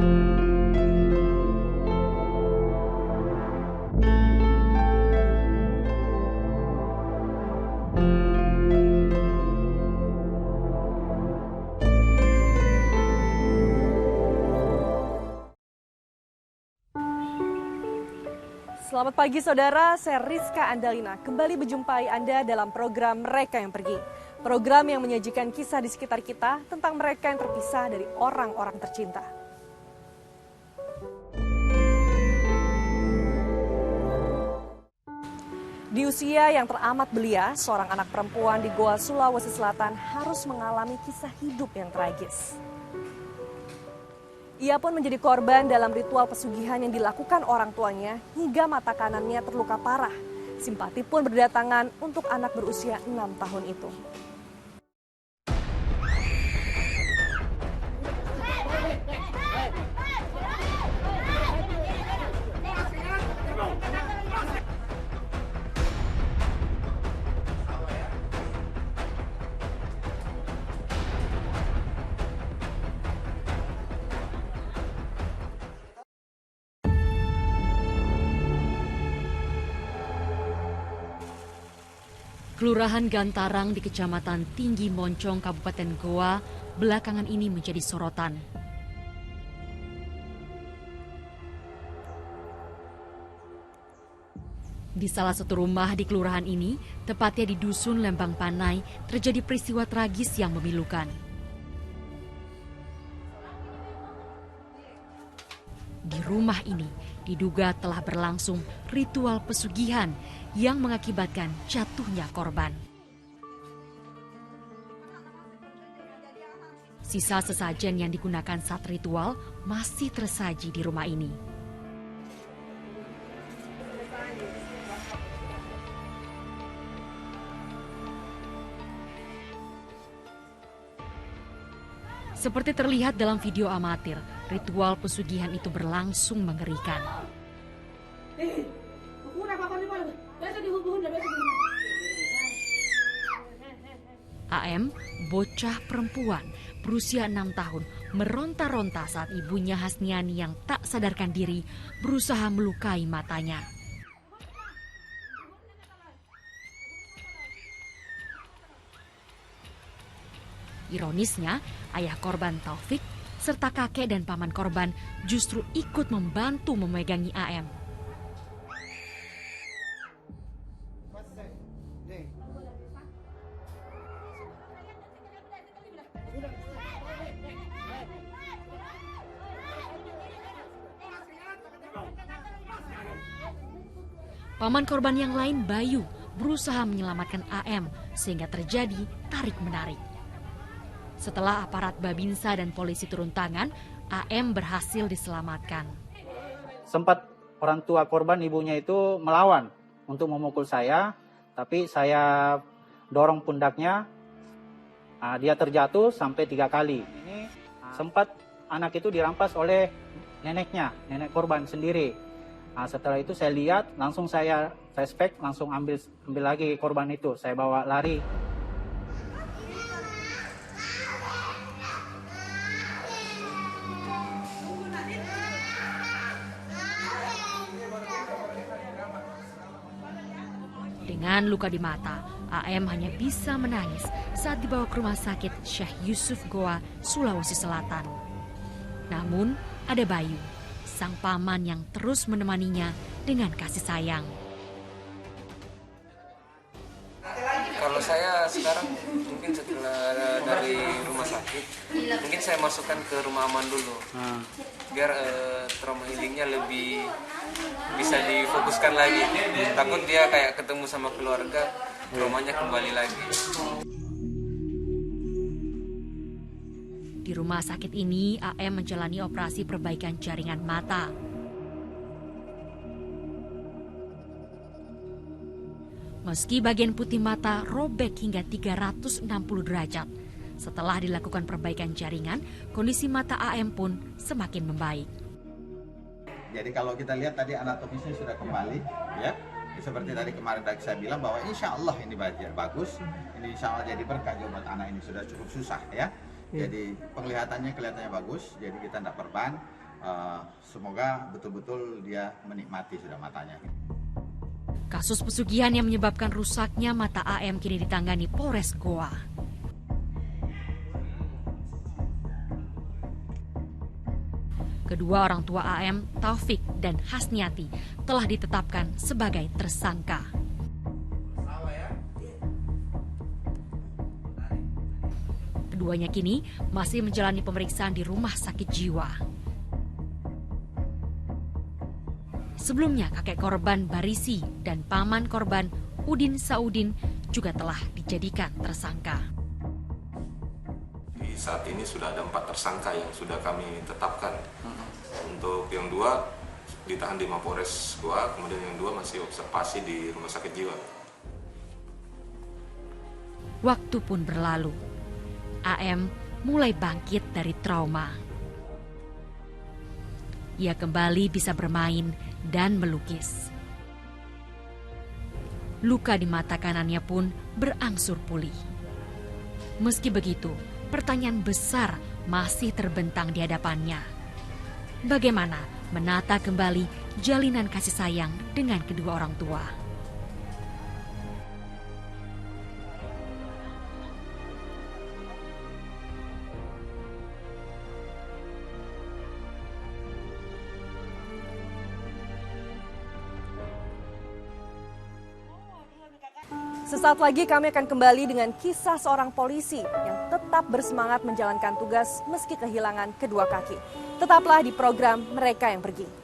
Selamat pagi saudara, saya Rizka Andalina kembali menjumpai Anda dalam program Mereka yang Pergi. Program yang menyajikan kisah di sekitar kita tentang mereka yang terpisah dari orang-orang tercinta. Di usia yang teramat belia, seorang anak perempuan di Goa, Sulawesi Selatan harus mengalami kisah hidup yang tragis. Ia pun menjadi korban dalam ritual pesugihan yang dilakukan orang tuanya hingga mata kanannya terluka parah. Simpati pun berdatangan untuk anak berusia 6 tahun itu. Kelurahan Gantarang di Kecamatan Tinggi Moncong, Kabupaten Goa, belakangan ini menjadi sorotan. Di salah satu rumah di kelurahan ini, tepatnya di Dusun Lembang Panai, terjadi peristiwa tragis yang memilukan. Di rumah ini diduga telah berlangsung ritual pesugihan yang mengakibatkan jatuhnya korban. Sisa sesajen yang digunakan saat ritual masih tersaji di rumah ini. Seperti terlihat dalam video amatir, ritual pesugihan itu berlangsung mengerikan. AM, bocah perempuan berusia 6 tahun, meronta-ronta saat ibunya Hasniani yang tak sadarkan diri berusaha melukai matanya. Ironisnya, ayah korban Taufik serta kakek dan paman korban justru ikut membantu memegangi AM. Paman korban yang lain, Bayu, berusaha menyelamatkan AM sehingga terjadi tarik-menarik. Setelah aparat Babinsa dan polisi turun tangan, AM berhasil diselamatkan. Sempat orang tua korban, ibunya itu melawan untuk memukul saya, tapi saya dorong pundaknya, dia terjatuh sampai 3 kali. Ini sempat anak itu dirampas oleh neneknya, nenek korban sendiri. Setelah itu saya lihat, langsung saya flashback, langsung ambil lagi korban itu, saya bawa lari. Dengan luka di mata, AM hanya bisa menangis saat dibawa ke rumah sakit Syekh Yusuf Goa, Sulawesi Selatan. Namun, ada Bayu, sang paman yang terus menemaninya dengan kasih sayang. Kalau saya sekarang mungkin setelah dari rumah sakit, mungkin saya masukkan ke rumah aman dulu, biar trauma healingnya lebih bisa difokuskan lagi. Takut dia kayak ketemu sama keluarga, traumanya kembali lagi. Di rumah sakit ini, AM menjalani operasi perbaikan jaringan mata. Meski bagian putih mata robek hingga 360 derajat, setelah dilakukan perbaikan jaringan, kondisi mata AM pun semakin membaik. Jadi kalau kita lihat tadi anatomisnya sudah kembali, ya seperti tadi kemarin saya bilang bahwa insya Allah ini bagus, ini insya Allah jadi berkah buat anak ini, sudah cukup susah ya. Jadi kelihatannya bagus, jadi kita tidak perban. semoga betul-betul dia menikmati sudah matanya. Kasus pesugihan yang menyebabkan rusaknya mata AM kini ditangani Polres Goa. Kedua orang tua AM, Taufik dan Hasniati, telah ditetapkan sebagai tersangka. Keduanya kini masih menjalani pemeriksaan di rumah sakit jiwa. Sebelumnya kakek korban Barisi dan paman korban Udin Saudin juga telah dijadikan tersangka. Di saat ini sudah ada 4 tersangka yang sudah kami tetapkan. Untuk yang 2 ditahan di Mapolres Goa, kemudian yang 2 masih observasi di rumah sakit jiwa. Waktu pun berlalu. AM mulai bangkit dari trauma. Ia kembali bisa bermain dan melukis. Luka di mata kanannya pun berangsur pulih. Meski begitu, pertanyaan besar masih terbentang di hadapannya. Bagaimana menata kembali jalinan kasih sayang dengan kedua orang tua? Sesaat lagi kami akan kembali dengan kisah seorang polisi yang tetap bersemangat menjalankan tugas meski kehilangan kedua kaki. Tetaplah di program Mereka yang Pergi.